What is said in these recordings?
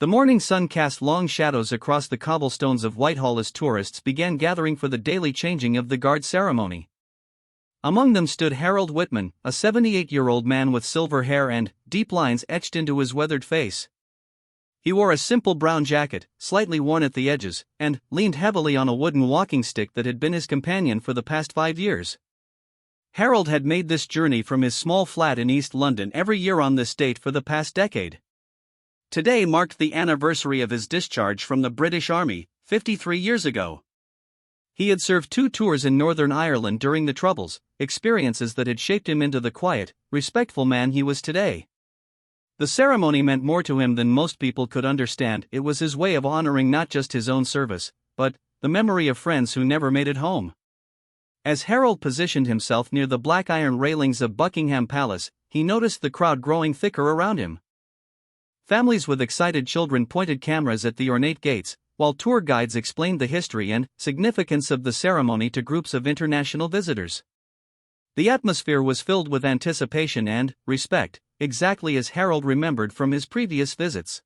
The morning sun cast long shadows across the cobblestones of Whitehall as tourists began gathering for the daily changing of the guard ceremony. Among them stood Harold Whitman, a 78-year-old man with silver hair and deep lines etched into his weathered face. He wore a simple brown jacket, slightly worn at the edges, and leaned heavily on a wooden walking stick that had been his companion for the past 5 years. Harold had made this journey from his small flat in East London every year on this date for the past decade. Today marked the anniversary of his discharge from the British Army, 53 years ago. He had served 2 tours in Northern Ireland during the Troubles, experiences that had shaped him into the quiet, respectful man he was today. The ceremony meant more to him than most people could understand. It was his way of honoring not just his own service, but the memory of friends who never made it home. As Harold positioned himself near the black iron railings of Buckingham Palace, he noticed the crowd growing thicker around him. Families with excited children pointed cameras at the ornate gates, while tour guides explained the history and significance of the ceremony to groups of international visitors. The atmosphere was filled with anticipation and respect, exactly as Harold remembered from his previous visits.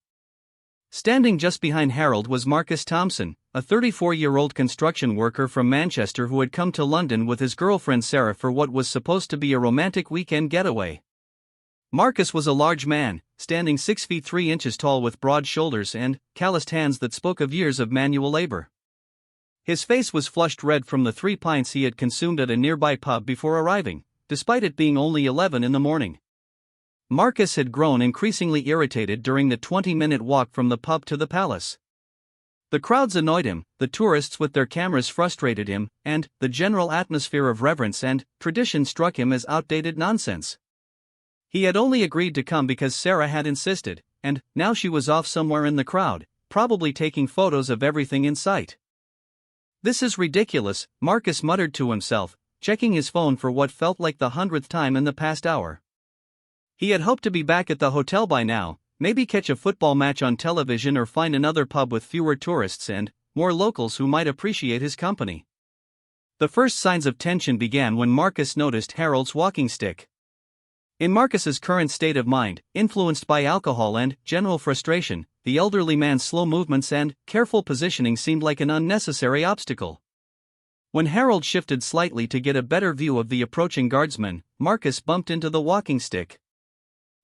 Standing just behind Harold was Marcus Thompson, a 34-year-old construction worker from Manchester who had come to London with his girlfriend Sarah for what was supposed to be a romantic weekend getaway. Marcus was a large man, standing 6 feet 3 inches tall with broad shoulders and calloused hands that spoke of years of manual labor. His face was flushed red from the 3 pints he had consumed at a nearby pub before arriving, despite it being only 11 in the morning. Marcus had grown increasingly irritated during the 20-minute walk from the pub to the palace. The crowds annoyed him, the tourists with their cameras frustrated him, and the general atmosphere of reverence and tradition struck him as outdated nonsense. He had only agreed to come because Sarah had insisted, and now she was off somewhere in the crowd, probably taking photos of everything in sight. "This is ridiculous," Marcus muttered to himself, checking his phone for what felt like the 100th time in the past hour. He had hoped to be back at the hotel by now, maybe catch a football match on television or find another pub with fewer tourists and more locals who might appreciate his company. The first signs of tension began when Marcus noticed Harold's walking stick. In Marcus's current state of mind, influenced by alcohol and general frustration, the elderly man's slow movements and careful positioning seemed like an unnecessary obstacle. When Harold shifted slightly to get a better view of the approaching guardsman, Marcus bumped into the walking stick.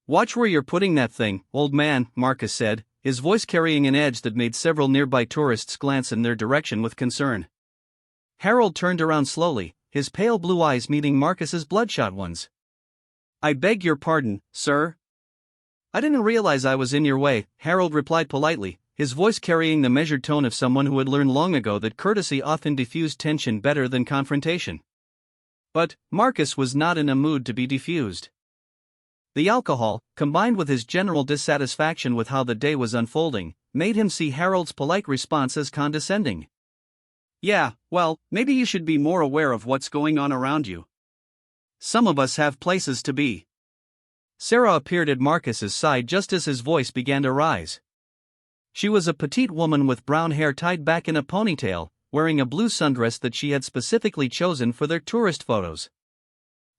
"Watch where you're putting that thing, old man," Marcus said, his voice carrying an edge that made several nearby tourists glance in their direction with concern. Harold turned around slowly, his pale blue eyes meeting Marcus's bloodshot ones. "I beg your pardon, sir." "I didn't realize I was in your way," Harold replied politely, his voice carrying the measured tone of someone who had learned long ago that courtesy often diffused tension better than confrontation. But Marcus was not in a mood to be diffused. The alcohol, combined with his general dissatisfaction with how the day was unfolding, made him see Harold's polite response as condescending. "Yeah, well, maybe you should be more aware of what's going on around you. Some of us have places to be." Sarah appeared at Marcus's side just as his voice began to rise. She was a petite woman with brown hair tied back in a ponytail, wearing a blue sundress that she had specifically chosen for their tourist photos.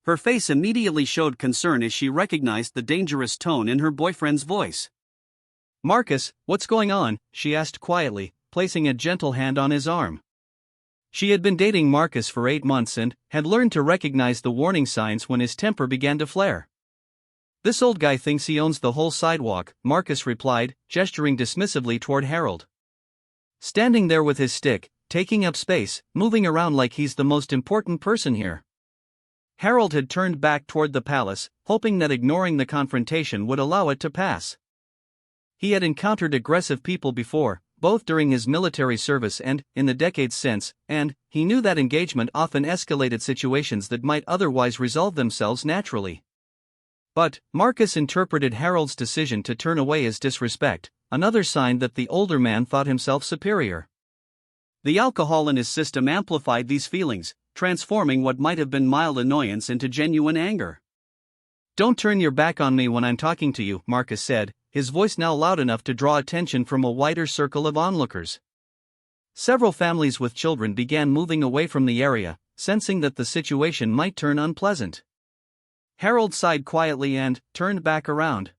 Her face immediately showed concern as she recognized the dangerous tone in her boyfriend's voice. "Marcus, what's going on?" she asked quietly, placing a gentle hand on his arm. She had been dating Marcus for 8 months and had learned to recognize the warning signs when his temper began to flare. "This old guy thinks he owns the whole sidewalk," Marcus replied, gesturing dismissively toward Harold. "Standing there with his stick, taking up space, moving around like he's the most important person here." Harold had turned back toward the palace, hoping that ignoring the confrontation would allow it to pass. He had encountered aggressive people before, both during his military service and in the decades since, and he knew that engagement often escalated situations that might otherwise resolve themselves naturally. But Marcus interpreted Harold's decision to turn away as disrespect, another sign that the older man thought himself superior. The alcohol in his system amplified these feelings, transforming what might have been mild annoyance into genuine anger. "Don't turn your back on me when I'm talking to you," Marcus said, his voice now loud enough to draw attention from a wider circle of onlookers. Several families with children began moving away from the area, sensing that the situation might turn unpleasant. Harold sighed quietly and turned back around.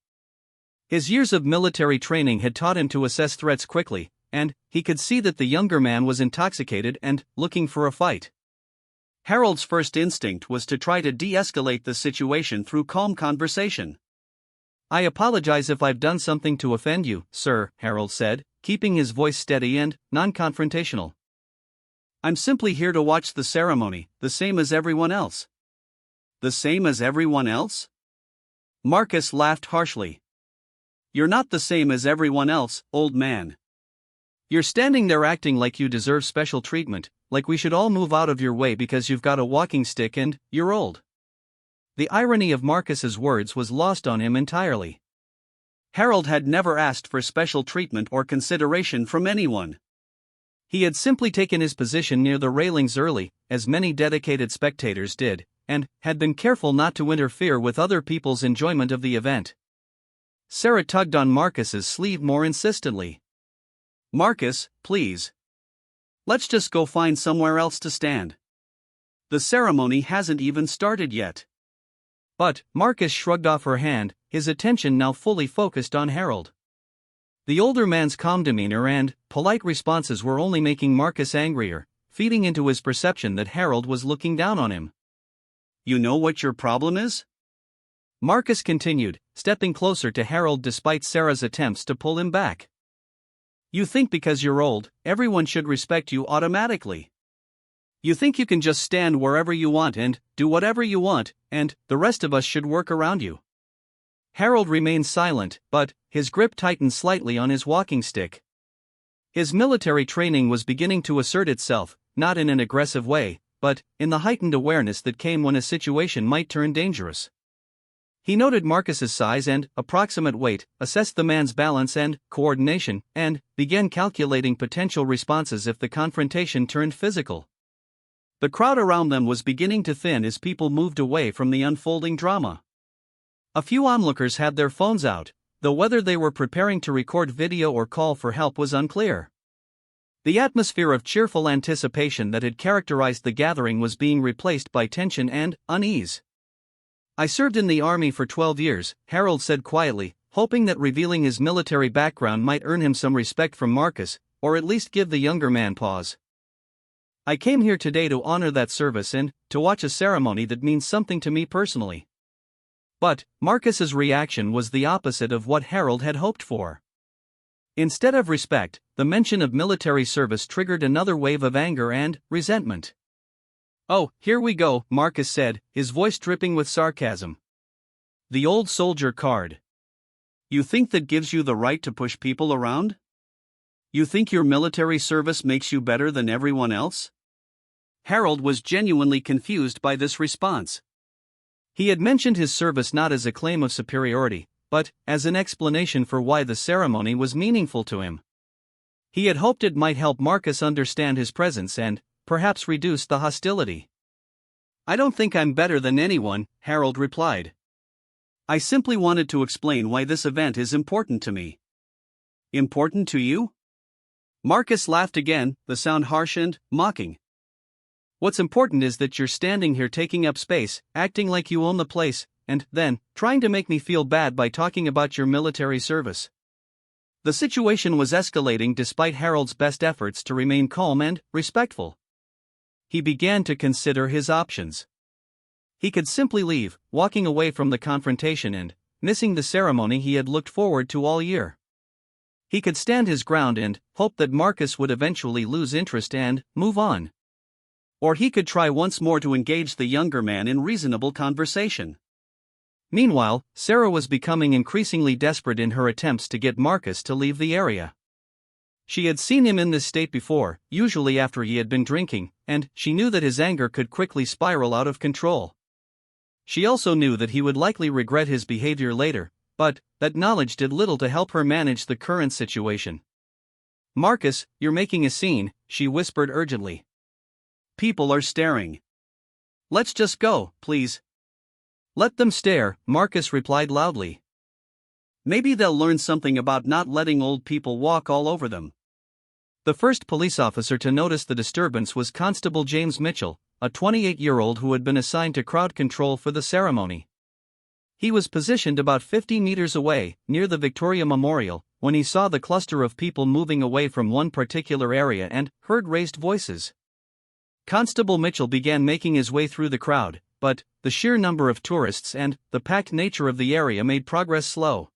His years of military training had taught him to assess threats quickly, and he could see that the younger man was intoxicated and looking for a fight. Harold's first instinct was to try to de-escalate the situation through calm conversation. "I apologize if I've done something to offend you, sir," Harold said, keeping his voice steady and non-confrontational. "I'm simply here to watch the ceremony, the same as everyone else." "The same as everyone else?" Marcus laughed harshly. "You're not the same as everyone else, old man. You're standing there acting like you deserve special treatment, like we should all move out of your way because you've got a walking stick and you're old." The irony of Marcus's words was lost on him entirely. Harold had never asked for special treatment or consideration from anyone. He had simply taken his position near the railings early, as many dedicated spectators did, and had been careful not to interfere with other people's enjoyment of the event. Sarah tugged on Marcus's sleeve more insistently. "Marcus, please. Let's just go find somewhere else to stand. The ceremony hasn't even started yet." But Marcus shrugged off her hand, his attention now fully focused on Harold. The older man's calm demeanor and polite responses were only making Marcus angrier, feeding into his perception that Harold was looking down on him. "You know what your problem is?" Marcus continued, stepping closer to Harold despite Sarah's attempts to pull him back. "You think because you're old, everyone should respect you automatically. You think you can just stand wherever you want and do whatever you want, and the rest of us should work around you." Harold remained silent, but his grip tightened slightly on his walking stick. His military training was beginning to assert itself, not in an aggressive way, but in the heightened awareness that came when a situation might turn dangerous. He noted Marcus's size and approximate weight, assessed the man's balance and coordination, and began calculating potential responses if the confrontation turned physical. The crowd around them was beginning to thin as people moved away from the unfolding drama. A few onlookers had their phones out, though whether they were preparing to record video or call for help was unclear. The atmosphere of cheerful anticipation that had characterized the gathering was being replaced by tension and unease. "I served in the army for 12 years, Harold said quietly, hoping that revealing his military background might earn him some respect from Marcus, or at least give the younger man pause. "I came here today to honor that service and to watch a ceremony that means something to me personally." But Marcus's reaction was the opposite of what Harold had hoped for. Instead of respect, the mention of military service triggered another wave of anger and resentment. "Oh, here we go," Marcus said, his voice dripping with sarcasm. "The old soldier card. You think that gives you the right to push people around? You think your military service makes you better than everyone else?" Harold was genuinely confused by this response. He had mentioned his service not as a claim of superiority, but as an explanation for why the ceremony was meaningful to him. He had hoped it might help Marcus understand his presence and perhaps reduce the hostility. "I don't think I'm better than anyone," Harold replied. "I simply wanted to explain why this event is important to me." "Important to you?" Marcus laughed again, the sound harsh and mocking. "What's important is that you're standing here taking up space, acting like you own the place, and then trying to make me feel bad by talking about your military service." The situation was escalating despite Harold's best efforts to remain calm and respectful. He began to consider his options. He could simply leave, walking away from the confrontation and missing the ceremony he had looked forward to all year. He could stand his ground and hope that Marcus would eventually lose interest and move on. Or he could try once more to engage the younger man in reasonable conversation. Meanwhile, Sarah was becoming increasingly desperate in her attempts to get Marcus to leave the area. She had seen him in this state before, usually after he had been drinking, and she knew that his anger could quickly spiral out of control. She also knew that he would likely regret his behavior later, but that knowledge did little to help her manage the current situation. "Marcus, you're making a scene," she whispered urgently. "People are staring. Let's just go, please." "Let them stare," Marcus replied loudly. "Maybe they'll learn something about not letting old people walk all over them." The first police officer to notice the disturbance was Constable James Mitchell, a 28-year-old who had been assigned to crowd control for the ceremony. He was positioned about 50 meters away, near the Victoria Memorial, when he saw the cluster of people moving away from one particular area and heard raised voices. Constable Mitchell began making his way through the crowd, but the sheer number of tourists and the packed nature of the area made progress slow.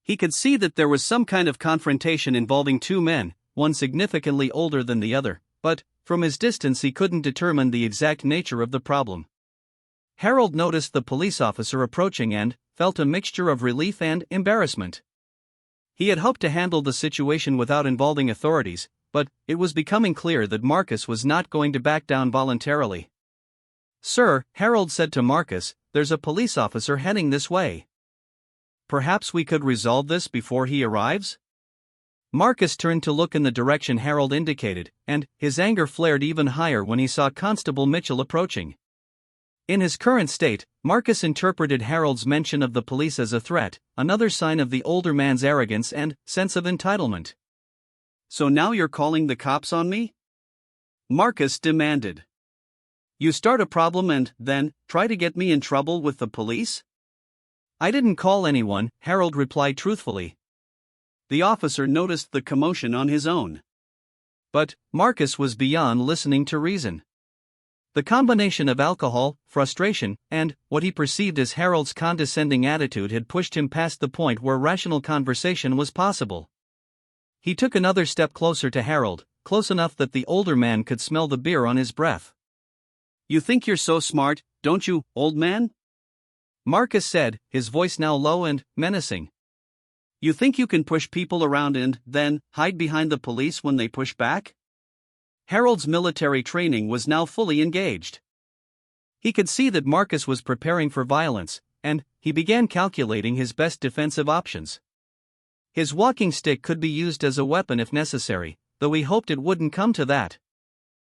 He could see that there was some kind of confrontation involving two men, one significantly older than the other, but from his distance he couldn't determine the exact nature of the problem. Harold noticed the police officer approaching and felt a mixture of relief and embarrassment. He had hoped to handle the situation without involving authorities, but it was becoming clear that Marcus was not going to back down voluntarily. "Sir," Harold said to Marcus, "there's a police officer heading this way. Perhaps we could resolve this before he arrives?" Marcus turned to look in the direction Harold indicated, and his anger flared even higher when he saw Constable Mitchell approaching. In his current state, Marcus interpreted Harold's mention of the police as a threat, another sign of the older man's arrogance and sense of entitlement. "So now you're calling the cops on me?" Marcus demanded. "You start a problem and then try to get me in trouble with the police?" "I didn't call anyone," Harold replied truthfully. The officer noticed the commotion on his own. But Marcus was beyond listening to reason. The combination of alcohol, frustration, and what he perceived as Harold's condescending attitude had pushed him past the point where rational conversation was possible. He took another step closer to Harold, close enough that the older man could smell the beer on his breath. "You think you're so smart, don't you, old man?" Marcus said, his voice now low and menacing. "You think you can push people around and then hide behind the police when they push back?" Harold's military training was now fully engaged. He could see that Marcus was preparing for violence, and he began calculating his best defensive options. His walking stick could be used as a weapon if necessary, though he hoped it wouldn't come to that.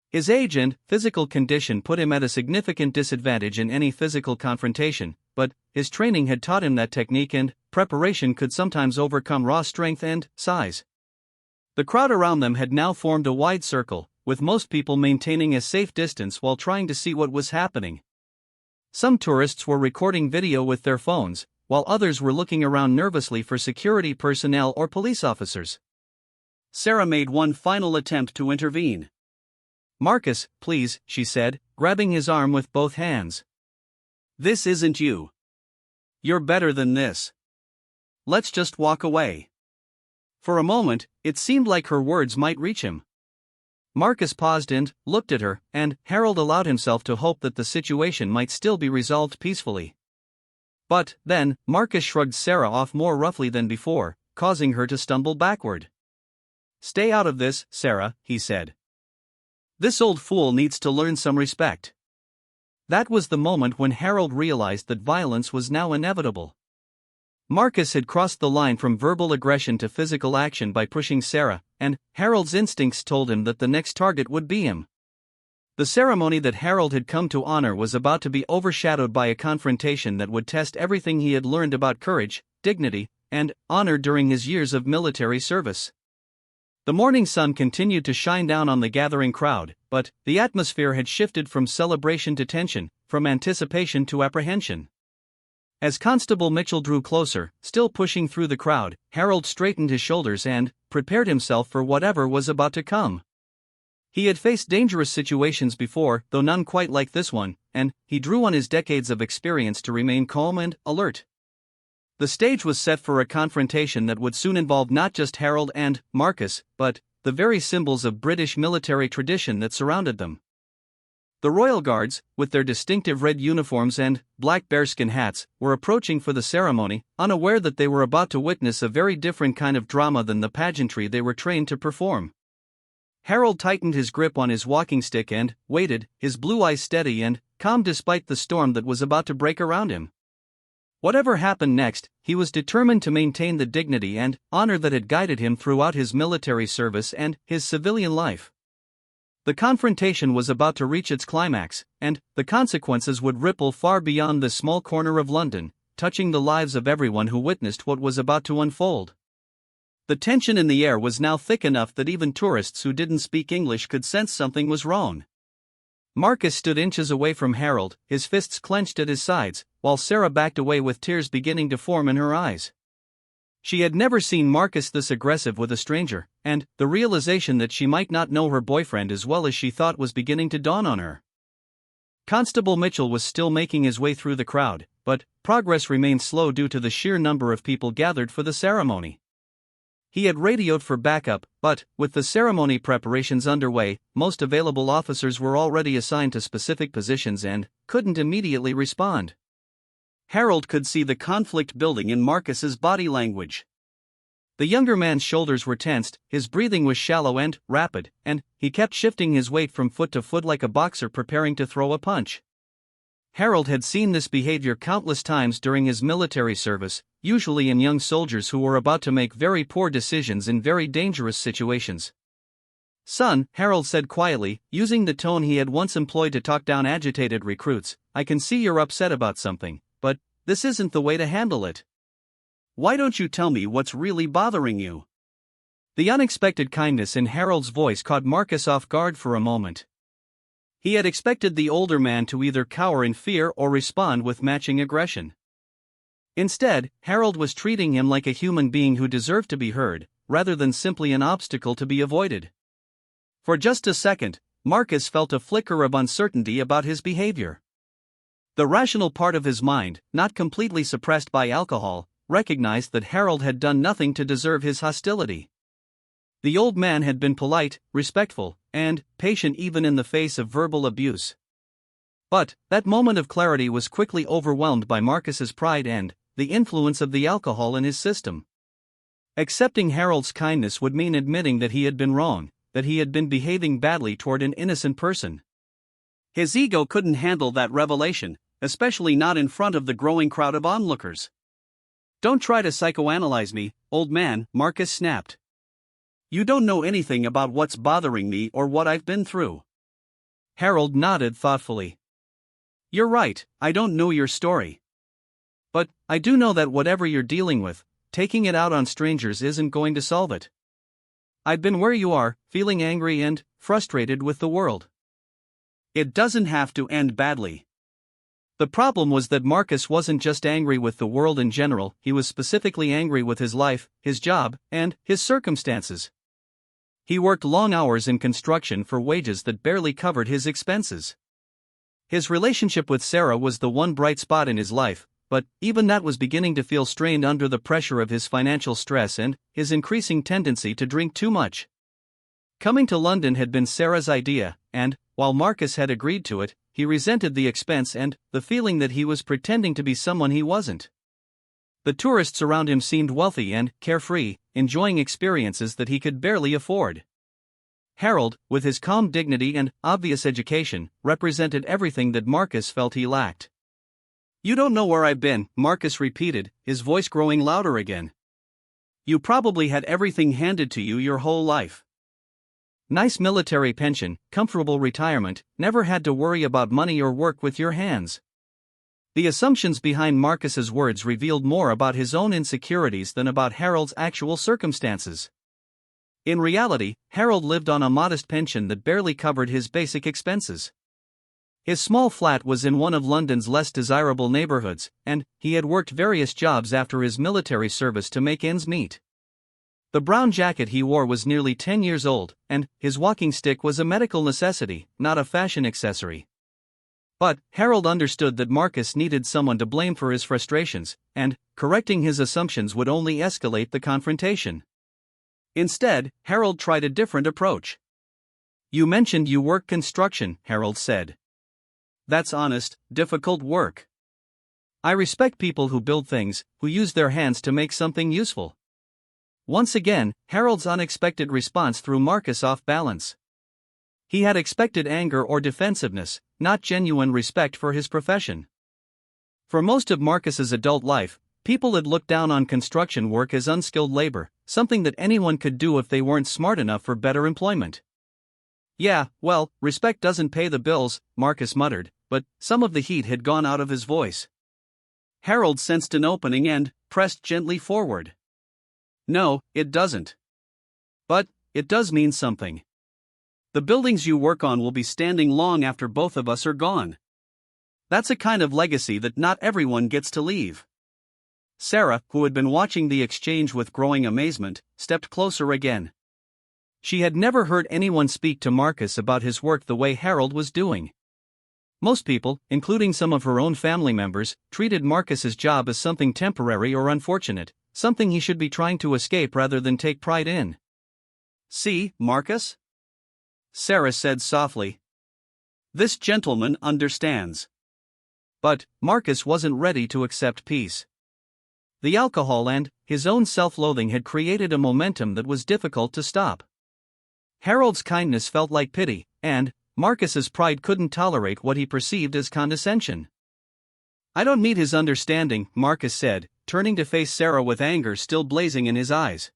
His age and physical condition put him at a significant disadvantage in any physical confrontation, but his training had taught him that technique and preparation could sometimes overcome raw strength and size. The crowd around them had now formed a wide circle, with most people maintaining a safe distance while trying to see what was happening. Some tourists were recording video with their phones, while others were looking around nervously for security personnel or police officers. Sarah made one final attempt to intervene. "Marcus, please," she said, grabbing his arm with both hands. "This isn't you. You're better than this. Let's just walk away." For a moment, it seemed like her words might reach him. Marcus paused and looked at her, and Harold allowed himself to hope that the situation might still be resolved peacefully. But then, Marcus shrugged Sarah off more roughly than before, causing her to stumble backward. "Stay out of this, Sarah," he said. "This old fool needs to learn some respect." That was the moment when Harold realized that violence was now inevitable. Marcus had crossed the line from verbal aggression to physical action by pushing Sarah, and Harold's instincts told him that the next target would be him. The ceremony that Harold had come to honor was about to be overshadowed by a confrontation that would test everything he had learned about courage, dignity, and honor during his years of military service. The morning sun continued to shine down on the gathering crowd, but the atmosphere had shifted from celebration to tension, from anticipation to apprehension. As Constable Mitchell drew closer, still pushing through the crowd, Harold straightened his shoulders and prepared himself for whatever was about to come. He had faced dangerous situations before, though none quite like this one, and he drew on his decades of experience to remain calm and alert. The stage was set for a confrontation that would soon involve not just Harold and Marcus, but the very symbols of British military tradition that surrounded them. The Royal Guards, with their distinctive red uniforms and black bearskin hats, were approaching for the ceremony, unaware that they were about to witness a very different kind of drama than the pageantry they were trained to perform. Harold tightened his grip on his walking stick and waited, his blue eyes steady and calm despite the storm that was about to break around him. Whatever happened next, he was determined to maintain the dignity and honor that had guided him throughout his military service and his civilian life. The confrontation was about to reach its climax, and the consequences would ripple far beyond this small corner of London, touching the lives of everyone who witnessed what was about to unfold. The tension in the air was now thick enough that even tourists who didn't speak English could sense something was wrong. Marcus stood inches away from Harold, his fists clenched at his sides, while Sarah backed away with tears beginning to form in her eyes. She had never seen Marcus this aggressive with a stranger, and the realization that she might not know her boyfriend as well as she thought was beginning to dawn on her. Constable Mitchell was still making his way through the crowd, but progress remained slow due to the sheer number of people gathered for the ceremony. He had radioed for backup, but, with the ceremony preparations underway, most available officers were already assigned to specific positions and couldn't immediately respond. Harold could see the conflict building in Marcus's body language. The younger man's shoulders were tensed, his breathing was shallow and rapid, and he kept shifting his weight from foot to foot like a boxer preparing to throw a punch. Harold had seen this behavior countless times during his military service, usually in young soldiers who were about to make very poor decisions in very dangerous situations. "Son," Harold said quietly, using the tone he had once employed to talk down agitated recruits, "I can see you're upset about something, but this isn't the way to handle it. Why don't you tell me what's really bothering you?" The unexpected kindness in Harold's voice caught Marcus off guard for a moment. He had expected the older man to either cower in fear or respond with matching aggression. Instead, Harold was treating him like a human being who deserved to be heard, rather than simply an obstacle to be avoided. For just a second, Marcus felt a flicker of uncertainty about his behavior. The rational part of his mind, not completely suppressed by alcohol, recognized that Harold had done nothing to deserve his hostility. The old man had been polite, respectful, and patient even in the face of verbal abuse. But that moment of clarity was quickly overwhelmed by Marcus's pride and the influence of the alcohol in his system. Accepting Harold's kindness would mean admitting that he had been wrong, that he had been behaving badly toward an innocent person. His ego couldn't handle that revelation, especially not in front of the growing crowd of onlookers. "Don't try to psychoanalyze me, old man," Marcus snapped. "You don't know anything about what's bothering me or what I've been through." Harold nodded thoughtfully. "You're right, I don't know your story. But I do know that whatever you're dealing with, taking it out on strangers isn't going to solve it. I've been where you are, feeling angry and frustrated with the world. It doesn't have to end badly." The problem was that Marcus wasn't just angry with the world in general, he was specifically angry with his life, his job, and his circumstances. He worked long hours in construction for wages that barely covered his expenses. His relationship with Sarah was the one bright spot in his life, but even that was beginning to feel strained under the pressure of his financial stress and his increasing tendency to drink too much. Coming to London had been Sarah's idea, and, while Marcus had agreed to it, he resented the expense and the feeling that he was pretending to be someone he wasn't. The tourists around him seemed wealthy and carefree, enjoying experiences that he could barely afford. Harold, with his calm dignity and obvious education, represented everything that Marcus felt he lacked. "You don't know where I've been," Marcus repeated, his voice growing louder again. "You probably had everything handed to you your whole life. Nice military pension, comfortable retirement, never had to worry about money or work with your hands." The assumptions behind Marcus's words revealed more about his own insecurities than about Harold's actual circumstances. In reality, Harold lived on a modest pension that barely covered his basic expenses. His small flat was in one of London's less desirable neighborhoods, and he had worked various jobs after his military service to make ends meet. The brown jacket he wore was nearly 10 years old, and his walking stick was a medical necessity, not a fashion accessory. But Harold understood that Marcus needed someone to blame for his frustrations, and correcting his assumptions would only escalate the confrontation. Instead, Harold tried a different approach. "You mentioned you work construction," Harold said. "That's honest, difficult work. I respect people who build things, who use their hands to make something useful." Once again, Harold's unexpected response threw Marcus off balance. He had expected anger or defensiveness, not genuine respect for his profession. For most of Marcus's adult life, people had looked down on construction work as unskilled labor, something that anyone could do if they weren't smart enough for better employment. "Yeah, well, respect doesn't pay the bills," Marcus muttered, but some of the heat had gone out of his voice. Harold sensed an opening and pressed gently forward. "No, it doesn't. But it does mean something. The buildings you work on will be standing long after both of us are gone. That's a kind of legacy that not everyone gets to leave. Sarah, who had been watching the exchange with growing amazement, stepped closer again. She had never heard anyone speak to Marcus about his work the way Harold was doing. Most people, including some of her own family members, treated Marcus's job as something temporary or unfortunate, something he should be trying to escape rather than take pride in. "See, Marcus?" Sarah said softly. "This gentleman understands." But Marcus wasn't ready to accept peace. The alcohol and his own self-loathing had created a momentum that was difficult to stop. Harold's kindness felt like pity, and Marcus's pride couldn't tolerate what he perceived as condescension. "I don't need his understanding," Marcus said, turning to face Sarah with anger still blazing in his eyes.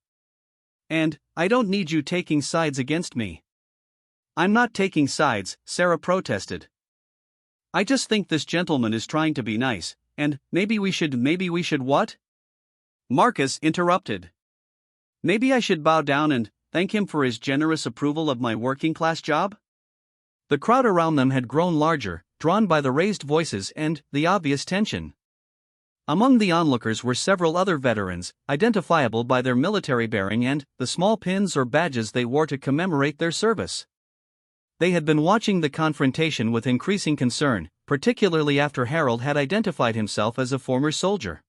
"And I don't need you taking sides against me." "I'm not taking sides," Sarah protested. "I just think this gentleman is trying to be nice, and maybe we should what?" Marcus interrupted. "Maybe I should bow down and thank him for his generous approval of my working-class job?" The crowd around them had grown larger, drawn by the raised voices and the obvious tension. Among the onlookers were several other veterans, identifiable by their military bearing and the small pins or badges they wore to commemorate their service. They had been watching the confrontation with increasing concern, particularly after Harold had identified himself as a former soldier.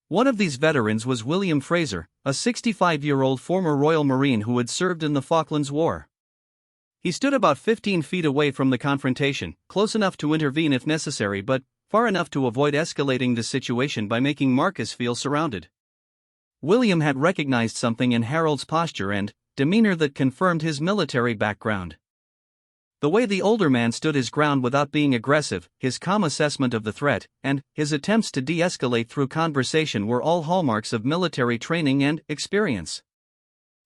One of these veterans was William Fraser, a 65-year-old former Royal Marine who had served in the Falklands War. He stood about 15 feet away from the confrontation, close enough to intervene if necessary but far enough to avoid escalating the situation by making Marcus feel surrounded. William had recognized something in Harold's posture and demeanor that confirmed his military background. The way the older man stood his ground without being aggressive, his calm assessment of the threat, and his attempts to de-escalate through conversation were all hallmarks of military training and experience.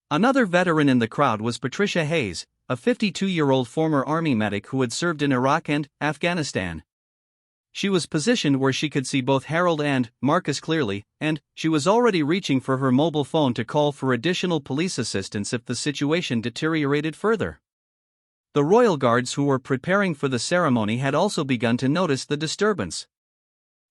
Another veteran in the crowd was Patricia Hayes, a 52-year-old former Army medic who had served in Iraq and Afghanistan. She was positioned where she could see both Harold and Marcus clearly, and she was already reaching for her mobile phone to call for additional police assistance if the situation deteriorated further. The royal guards who were preparing for the ceremony had also begun to notice the disturbance.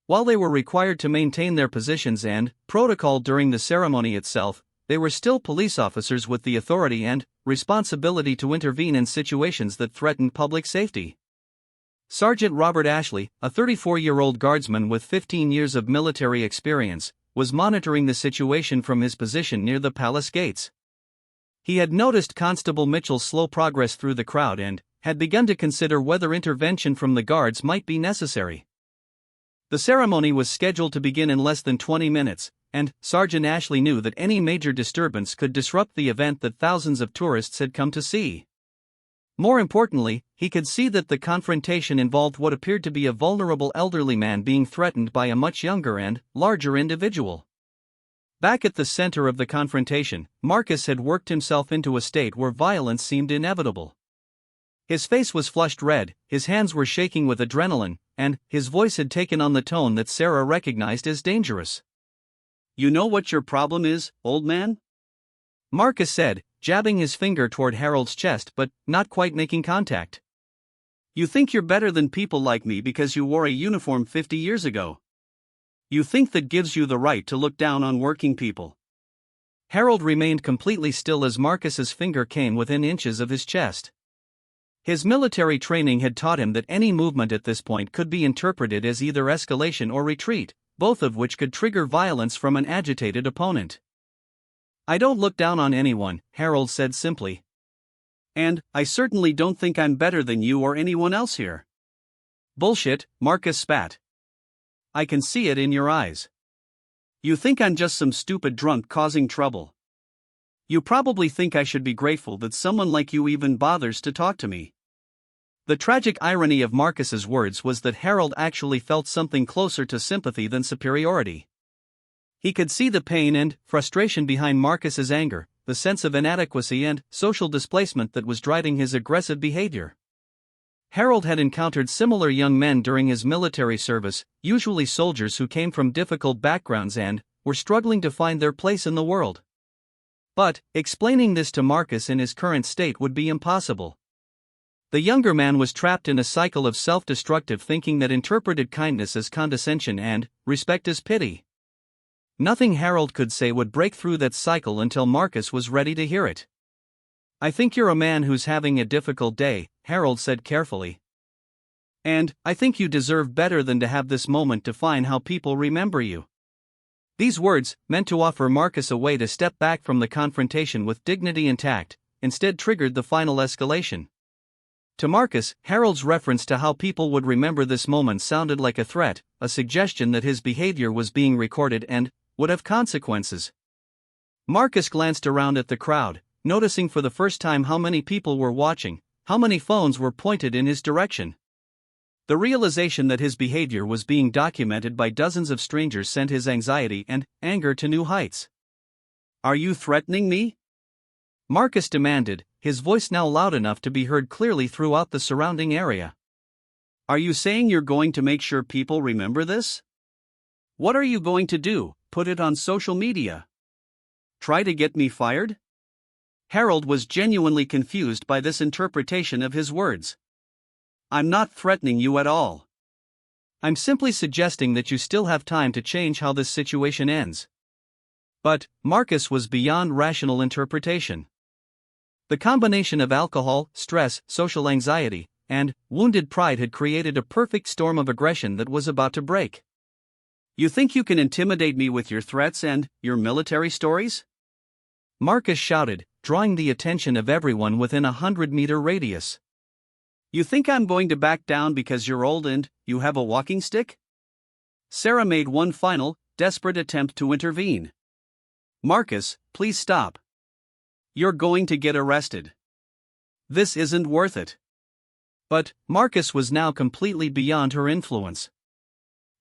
While they were required to maintain their positions and protocol during the ceremony itself, they were still police officers with the authority and responsibility to intervene in situations that threatened public safety. Sergeant Robert Ashley, a 34-year-old guardsman with 15 years of military experience, was monitoring the situation from his position near the palace gates. He had noticed Constable Mitchell's slow progress through the crowd and had begun to consider whether intervention from the guards might be necessary. The ceremony was scheduled to begin in less than 20 minutes, and Sergeant Ashley knew that any major disturbance could disrupt the event that thousands of tourists had come to see. More importantly, he could see that the confrontation involved what appeared to be a vulnerable elderly man being threatened by a much younger and larger individual. Back at the center of the confrontation, Marcus had worked himself into a state where violence seemed inevitable. His face was flushed red, his hands were shaking with adrenaline, and his voice had taken on the tone that Sarah recognized as dangerous. "You know what your problem is, old man?" Marcus said, jabbing his finger toward Harold's chest but not quite making contact. "You think you're better than people like me because you wore a uniform 50 years ago. You think that gives you the right to look down on working people." Harold remained completely still as Marcus's finger came within inches of his chest. His military training had taught him that any movement at this point could be interpreted as either escalation or retreat, both of which could trigger violence from an agitated opponent. "I don't look down on anyone," Harold said simply. "And I certainly don't think I'm better than you or anyone else here." "Bullshit," Marcus spat. "I can see it in your eyes. You think I'm just some stupid drunk causing trouble. You probably think I should be grateful that someone like you even bothers to talk to me." The tragic irony of Marcus's words was that Harold actually felt something closer to sympathy than superiority. He could see the pain and frustration behind Marcus's anger, the sense of inadequacy and social displacement that was driving his aggressive behavior. Harold had encountered similar young men during his military service, usually soldiers who came from difficult backgrounds and were struggling to find their place in the world. But explaining this to Marcus in his current state would be impossible. The younger man was trapped in a cycle of self-destructive thinking that interpreted kindness as condescension and respect as pity. Nothing Harold could say would break through that cycle until Marcus was ready to hear it. "I think you're a man who's having a difficult day," Harold said carefully. "And I think you deserve better than to have this moment define how people remember you." These words, meant to offer Marcus a way to step back from the confrontation with dignity and tact, instead triggered the final escalation. To Marcus, Harold's reference to how people would remember this moment sounded like a threat, a suggestion that his behavior was being recorded and would have consequences. Marcus glanced around at the crowd, noticing for the first time how many people were watching, how many phones were pointed in his direction. The realization that his behavior was being documented by dozens of strangers sent his anxiety and anger to new heights. "Are you threatening me?" Marcus demanded, his voice now loud enough to be heard clearly throughout the surrounding area. "Are you saying you're going to make sure people remember this? What are you going to do, put it on social media? Try to get me fired?" Harold was genuinely confused by this interpretation of his words. "I'm not threatening you at all. I'm simply suggesting that you still have time to change how this situation ends." But Marcus was beyond rational interpretation. The combination of alcohol, stress, social anxiety, and wounded pride had created a perfect storm of aggression that was about to break. "You think you can intimidate me with your threats and your military stories?" Marcus shouted, drawing the attention of everyone within a 100-meter radius. "You think I'm going to back down because you're old and you have a walking stick?" Sarah made one final, desperate attempt to intervene. "Marcus, please stop. You're going to get arrested. This isn't worth it." But Marcus was now completely beyond her influence.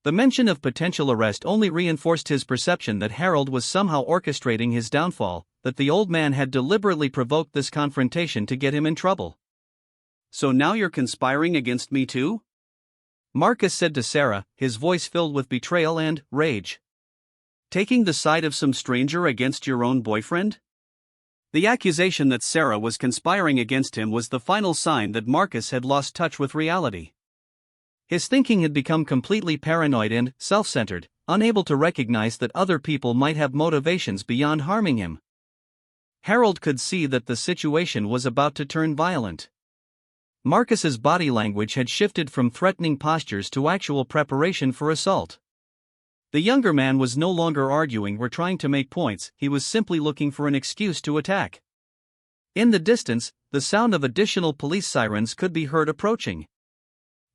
The mention of potential arrest only reinforced his perception that Harold was somehow orchestrating his downfall, that the old man had deliberately provoked this confrontation to get him in trouble. "So now you're conspiring against me too?" Marcus said to Sarah, his voice filled with betrayal and rage. "Taking the side of some stranger against your own boyfriend?" The accusation that Sarah was conspiring against him was the final sign that Marcus had lost touch with reality. His thinking had become completely paranoid and self-centered, unable to recognize that other people might have motivations beyond harming him. Harold could see that the situation was about to turn violent. Marcus's body language had shifted from threatening postures to actual preparation for assault. The younger man was no longer arguing or trying to make points, he was simply looking for an excuse to attack. In the distance, the sound of additional police sirens could be heard approaching.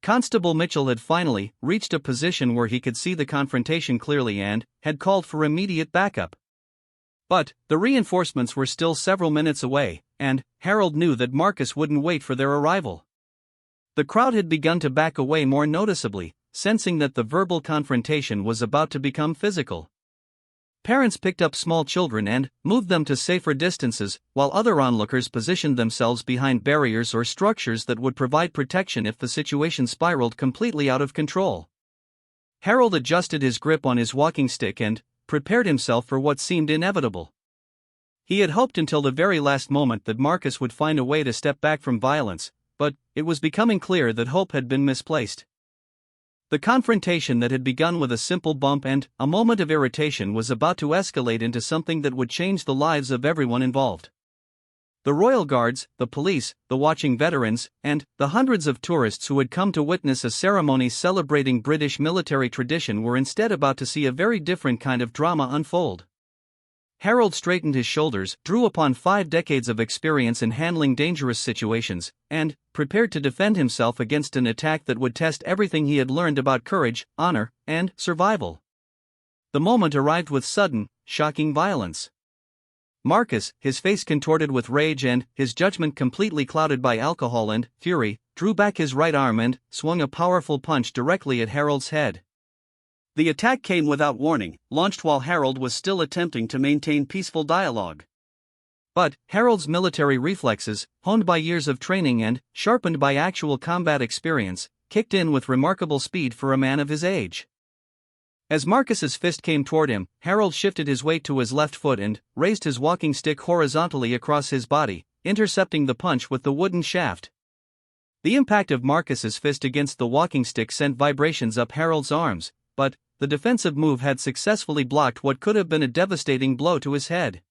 Constable Mitchell had finally reached a position where he could see the confrontation clearly and had called for immediate backup. But the reinforcements were still several minutes away, and Harold knew that Marcus wouldn't wait for their arrival. The crowd had begun to back away more noticeably, sensing that the verbal confrontation was about to become physical. Parents picked up small children and moved them to safer distances, while other onlookers positioned themselves behind barriers or structures that would provide protection if the situation spiraled completely out of control. Harold adjusted his grip on his walking stick and prepared himself for what seemed inevitable. He had hoped until the very last moment that Marcus would find a way to step back from violence, but it was becoming clear that hope had been misplaced. The confrontation that had begun with a simple bump and a moment of irritation was about to escalate into something that would change the lives of everyone involved. The royal guards, the police, the watching veterans, and the hundreds of tourists who had come to witness a ceremony celebrating British military tradition were instead about to see a very different kind of drama unfold. Harold straightened his shoulders, drew upon 5 decades of experience in handling dangerous situations, and prepared to defend himself against an attack that would test everything he had learned about courage, honor, and survival. The moment arrived with sudden, shocking violence. Marcus, his face contorted with rage and his judgment completely clouded by alcohol and fury, drew back his right arm and swung a powerful punch directly at Harold's head. The attack came without warning, launched while Harold was still attempting to maintain peaceful dialogue. But Harold's military reflexes, honed by years of training and sharpened by actual combat experience, kicked in with remarkable speed for a man of his age. As Marcus's fist came toward him, Harold shifted his weight to his left foot and raised his walking stick horizontally across his body, intercepting the punch with the wooden shaft. The impact of Marcus's fist against the walking stick sent vibrations up Harold's arms, but the defensive move had successfully blocked what could have been a devastating blow to his head.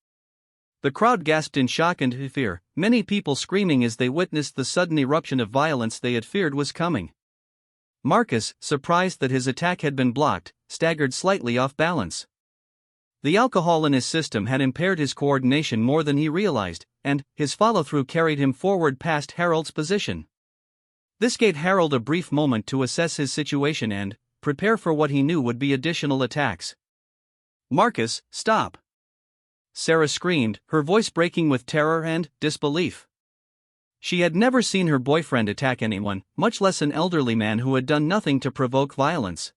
The crowd gasped in shock and fear, many people screaming as they witnessed the sudden eruption of violence they had feared was coming. Marcus, surprised that his attack had been blocked, staggered slightly off balance. The alcohol in his system had impaired his coordination more than he realized, and his follow-through carried him forward past Harold's position. This gave Harold a brief moment to assess his situation and prepare for what he knew would be additional attacks. "Marcus, stop!" Sarah screamed, her voice breaking with terror and disbelief. She had never seen her boyfriend attack anyone, much less an elderly man who had done nothing to provoke violence.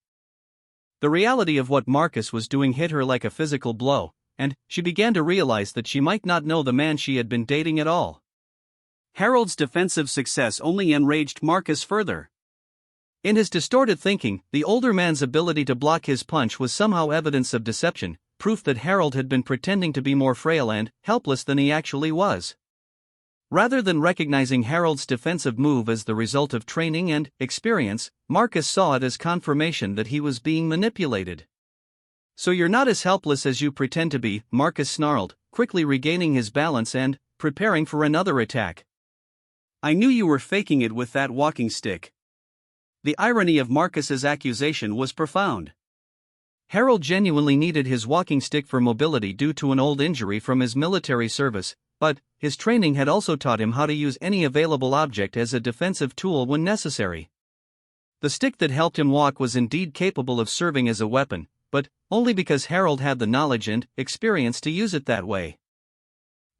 The reality of what Marcus was doing hit her like a physical blow, and she began to realize that she might not know the man she had been dating at all. Harold's defensive success only enraged Marcus further. In his distorted thinking, the older man's ability to block his punch was somehow evidence of deception, proof that Harold had been pretending to be more frail and helpless than he actually was. Rather than recognizing Harold's defensive move as the result of training and experience, Marcus saw it as confirmation that he was being manipulated. "So you're not as helpless as you pretend to be," Marcus snarled, quickly regaining his balance and preparing for another attack. "I knew you were faking it with that walking stick." The irony of Marcus's accusation was profound. Harold genuinely needed his walking stick for mobility due to an old injury from his military service, but his training had also taught him how to use any available object as a defensive tool when necessary. The stick that helped him walk was indeed capable of serving as a weapon, but only because Harold had the knowledge and experience to use it that way.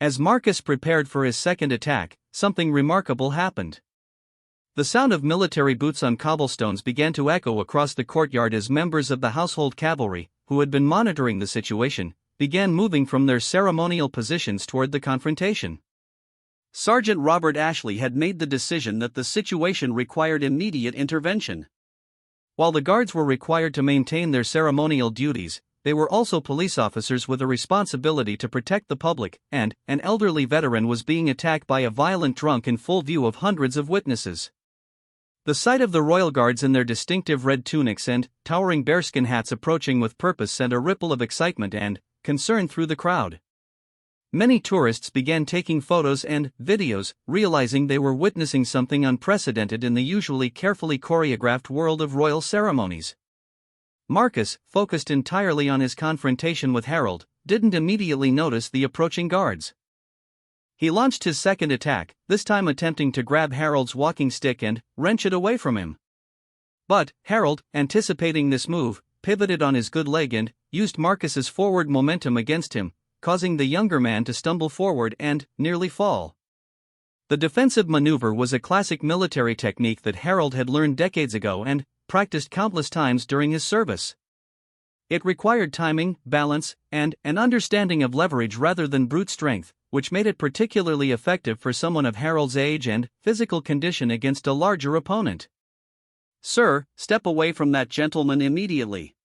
As Marcus prepared for his second attack, something remarkable happened. The sound of military boots on cobblestones began to echo across the courtyard as members of the household cavalry, who had been monitoring the situation, began moving from their ceremonial positions toward the confrontation. Sergeant Robert Ashley had made the decision that the situation required immediate intervention. While the guards were required to maintain their ceremonial duties, they were also police officers with a responsibility to protect the public, and an elderly veteran was being attacked by a violent drunk in full view of hundreds of witnesses. The sight of the royal guards in their distinctive red tunics and towering bearskin hats approaching with purpose sent a ripple of excitement and concern through the crowd. Many tourists began taking photos and videos, realizing they were witnessing something unprecedented in the usually carefully choreographed world of royal ceremonies. Marcus, focused entirely on his confrontation with Harold, didn't immediately notice the approaching guards. He launched his second attack, this time attempting to grab Harold's walking stick and wrench it away from him. But Harold, anticipating this move, pivoted on his good leg and used Marcus's forward momentum against him, causing the younger man to stumble forward and nearly fall. The defensive maneuver was a classic military technique that Harold had learned decades ago and practiced countless times during his service. It required timing, balance, and an understanding of leverage rather than brute strength, which made it particularly effective for someone of Harold's age and physical condition against a larger opponent. "Sir, step away from that gentleman immediately."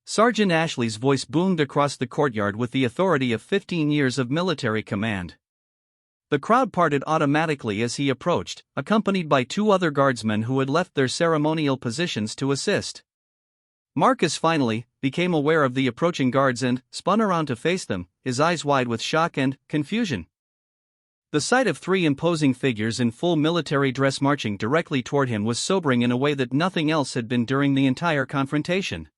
Sergeant Ashley's voice boomed across the courtyard with the authority of 15 years of military command. The crowd parted automatically as he approached, accompanied by two other guardsmen who had left their ceremonial positions to assist. Marcus finally became aware of the approaching guards and spun around to face them, his eyes wide with shock and confusion. The sight of three imposing figures in full military dress marching directly toward him was sobering in a way that nothing else had been during the entire confrontation.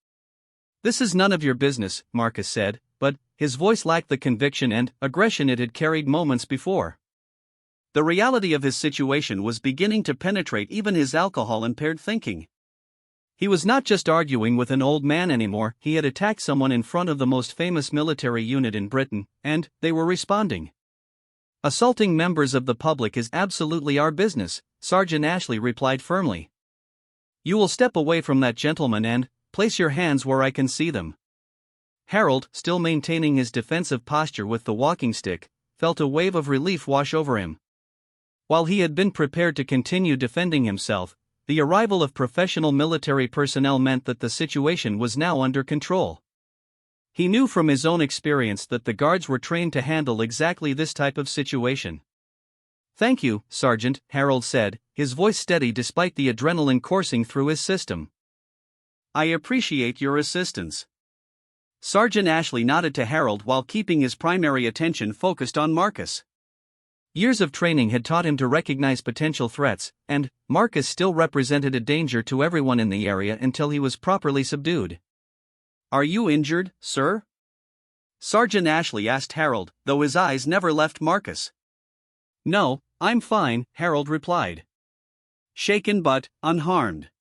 "This is none of your business," Marcus said, but his voice lacked the conviction and aggression it had carried moments before. The reality of his situation was beginning to penetrate even his alcohol-impaired thinking. He was not just arguing with an old man anymore, he had attacked someone in front of the most famous military unit in Britain, and they were responding. "Assaulting members of the public is absolutely our business," Sergeant Ashley replied firmly. "You will step away from that gentleman and place your hands where I can see them." Harold, still maintaining his defensive posture with the walking stick, felt a wave of relief wash over him. While he had been prepared to continue defending himself, the arrival of professional military personnel meant that the situation was now under control. He knew from his own experience that the guards were trained to handle exactly this type of situation. "Thank you, Sergeant," Harold said, his voice steady despite the adrenaline coursing through his system. "I appreciate your assistance." Sergeant Ashley nodded to Harold while keeping his primary attention focused on Marcus. Years of training had taught him to recognize potential threats, and Marcus still represented a danger to everyone in the area until he was properly subdued. "Are you injured, sir?" Sergeant Ashley asked Harold, though his eyes never left Marcus. "No, I'm fine," Harold replied. "Shaken but unharmed."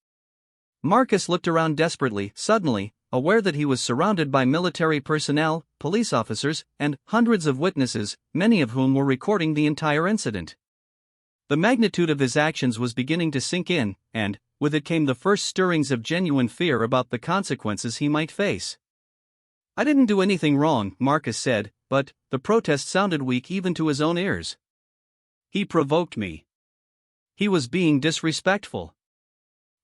Marcus looked around desperately, suddenly, aware that he was surrounded by military personnel, police officers, and hundreds of witnesses, many of whom were recording the entire incident. The magnitude of his actions was beginning to sink in, and, with it came the first stirrings of genuine fear about the consequences he might face. "I didn't do anything wrong," Marcus said, but the protest sounded weak even to his own ears. "He provoked me." He was being disrespectful.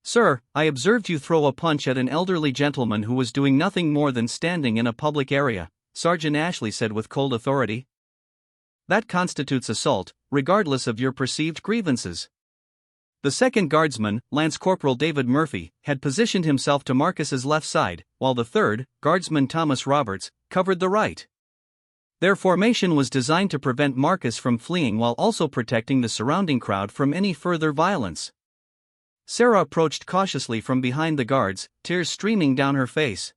"Sir, I observed you throw a punch at an elderly gentleman who was doing nothing more than standing in a public area," Sergeant Ashley said with cold authority. "That constitutes assault, regardless of your perceived grievances." The second guardsman, Lance Corporal David Murphy, had positioned himself to Marcus's left side, while the third, Guardsman Thomas Roberts, covered the right. Their formation was designed to prevent Marcus from fleeing while also protecting the surrounding crowd from any further violence. Sarah approached cautiously from behind the guards, tears streaming down her face.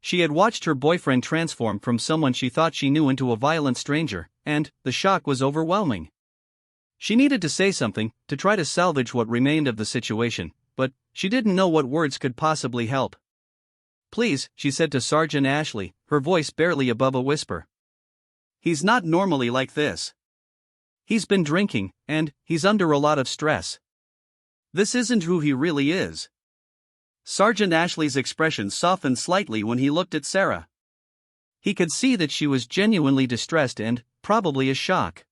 She had watched her boyfriend transform from someone she thought she knew into a violent stranger, and the shock was overwhelming. She needed to say something, to try to salvage what remained of the situation, but she didn't know what words could possibly help. "Please," she said to Sergeant Ashley, her voice barely above a whisper. "He's not normally like this. He's been drinking, and he's under a lot of stress. This isn't who he really is." Sergeant Ashley's expression softened slightly when he looked at Sarah. He could see that she was genuinely distressed and, probably a shock.